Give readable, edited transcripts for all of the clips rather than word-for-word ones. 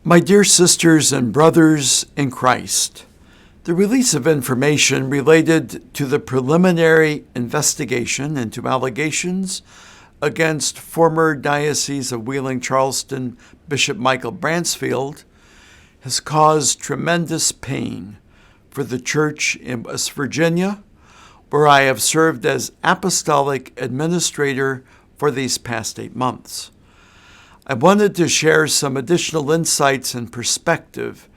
My dear sisters and brothers in Christ, the release of information related to the preliminary investigation into allegations against former Diocese of Wheeling-Charleston Bishop Michael Bransfield has caused tremendous pain for the Church in West Virginia, where I have served as apostolic administrator for these past 8 months. I wanted to share some additional insights and perspective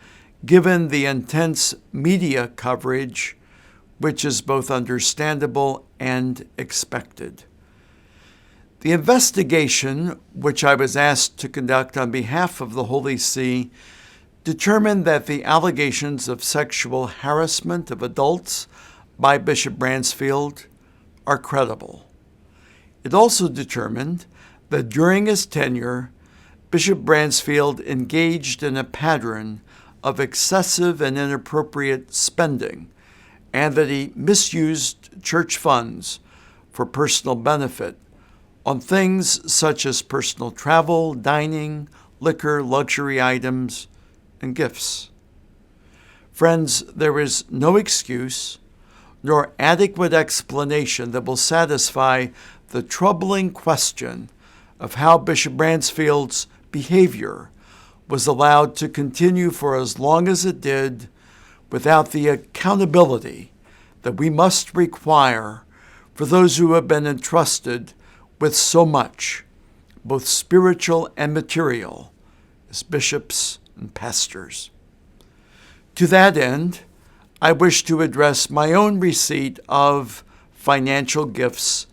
given the intense media coverage, which is both understandable and expected. The investigation, which I was asked to conduct on behalf of the Holy See, determined that the allegations of sexual harassment of adults by Bishop Bransfield are credible. It also determined that during his tenure, Bishop Bransfield engaged in a pattern of excessive and inappropriate spending, and that he misused church funds for personal benefit on things such as personal travel, dining, liquor, luxury items, and gifts. Friends, there is no excuse nor adequate explanation that will satisfy the troubling question of how Bishop Bransfield's behavior was allowed to continue for as long as it did without the accountability that we must require for those who have been entrusted with so much, both spiritual and material, as bishops and pastors. To that end, I wish to address my own receipt of financial gifts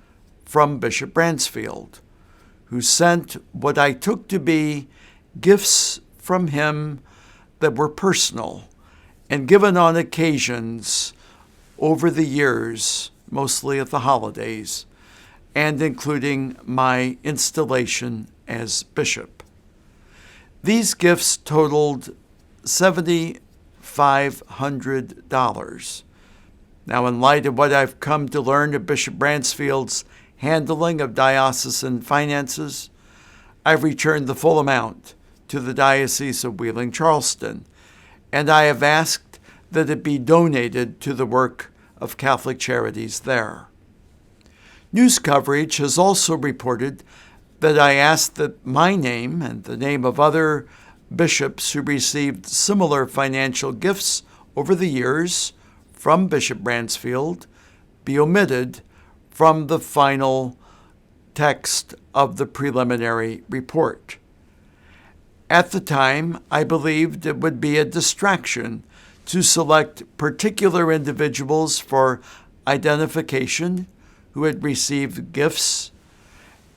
from Bishop Bransfield, who sent what I took to be gifts from him that were personal and given on occasions over the years, mostly at the holidays, and including my installation as bishop. These gifts totaled $7,500. Now, in light of what I've come to learn of Bishop Bransfield's handling of diocesan finances, I've returned the full amount to the Diocese of Wheeling-Charleston, and I have asked that it be donated to the work of Catholic Charities there. News coverage has also reported that I asked that my name and the name of other bishops who received similar financial gifts over the years from Bishop Bransfield be omitted from the final text of the preliminary report. At the time, I believed it would be a distraction to select particular individuals for identification who had received gifts,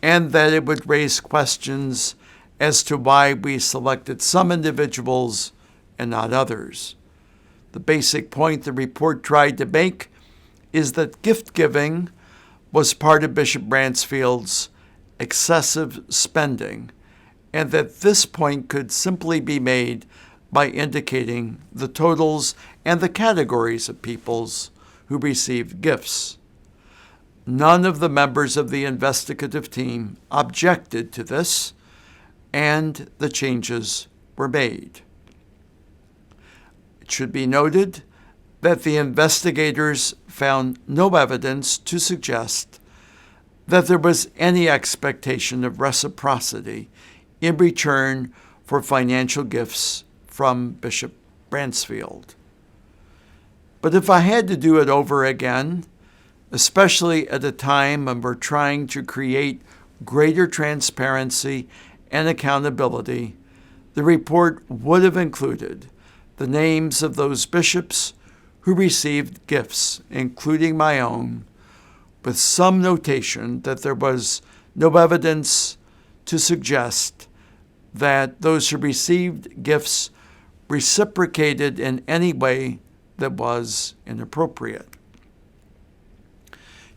and that it would raise questions as to why we selected some individuals and not others. The basic point the report tried to make is that gift giving was part of Bishop Bransfield's excessive spending, and that this point could simply be made by indicating the totals and the categories of peoples who received gifts. None of the members of the investigative team objected to this, and the changes were made. It should be noted that the investigators found no evidence to suggest that there was any expectation of reciprocity in return for financial gifts from Bishop Bransfield. But if I had to do it over again, especially at a time when we're trying to create greater transparency and accountability, the report would have included the names of those bishops who received gifts, including my own, with some notation that there was no evidence to suggest that those who received gifts reciprocated in any way that was inappropriate.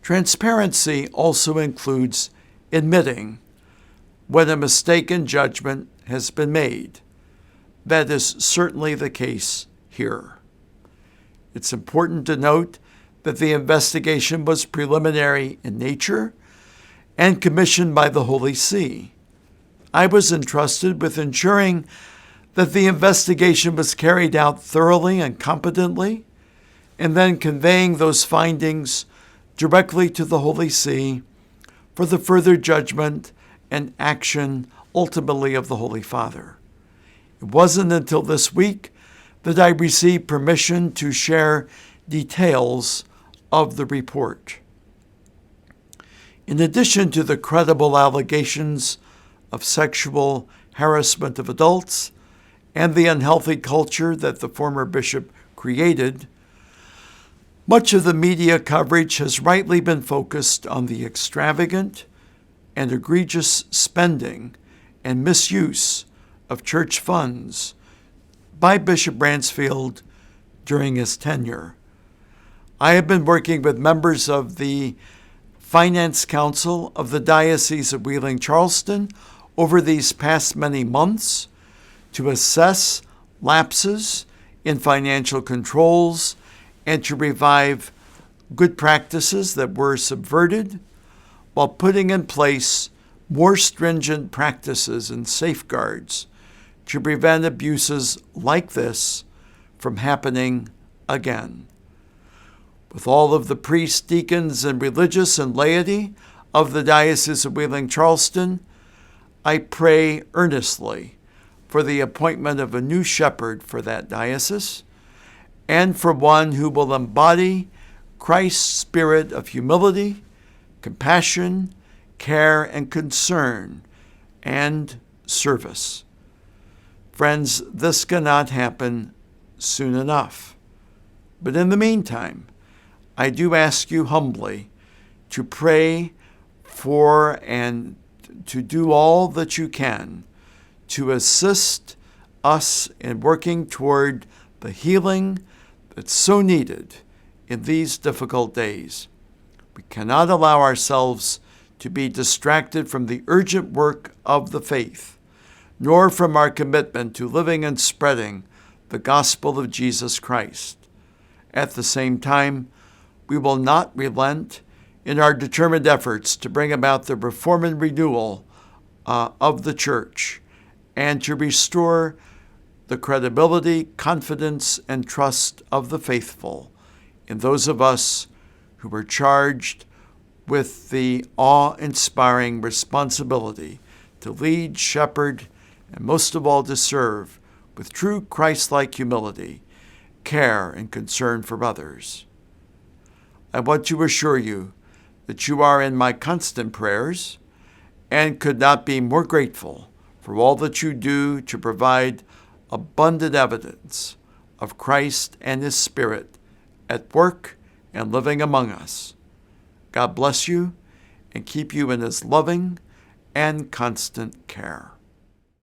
Transparency also includes admitting when a mistaken judgment has been made. That is certainly the case here. It's important to note that the investigation was preliminary in nature and commissioned by the Holy See. I was entrusted with ensuring that the investigation was carried out thoroughly and competently, and then conveying those findings directly to the Holy See for the further judgment and action ultimately of the Holy Father. It wasn't until this week that I received permission to share details of the report. In addition to the credible allegations of sexual harassment of adults and the unhealthy culture that the former bishop created, much of the media coverage has rightly been focused on the extravagant and egregious spending and misuse of church funds by Bishop Bransfield during his tenure. I have been working with members of the Finance Council of the Diocese of Wheeling-Charleston over these past many months to assess lapses in financial controls and to revive good practices that were subverted while putting in place more stringent practices and safeguards to prevent abuses like this from happening again. With all of the priests, deacons, and religious and laity of the Diocese of Wheeling-Charleston, I pray earnestly for the appointment of a new shepherd for that diocese and for one who will embody Christ's spirit of humility, compassion, care, and concern, and service. Friends, this cannot happen soon enough. But in the meantime, I do ask you humbly to pray for and to do all that you can to assist us in working toward the healing that's so needed in these difficult days. We cannot allow ourselves to be distracted from the urgent work of the faith, nor from our commitment to living and spreading the gospel of Jesus Christ. At the same time, we will not relent in our determined efforts to bring about the reform and renewal of the Church and to restore the credibility, confidence, and trust of the faithful in those of us who are charged with the awe-inspiring responsibility to lead, shepherd, and most of all to serve with true Christ-like humility, care, and concern for others. I want to assure you that you are in my constant prayers and could not be more grateful for all that you do to provide abundant evidence of Christ and His Spirit at work and living among us. God bless you and keep you in His loving and constant care.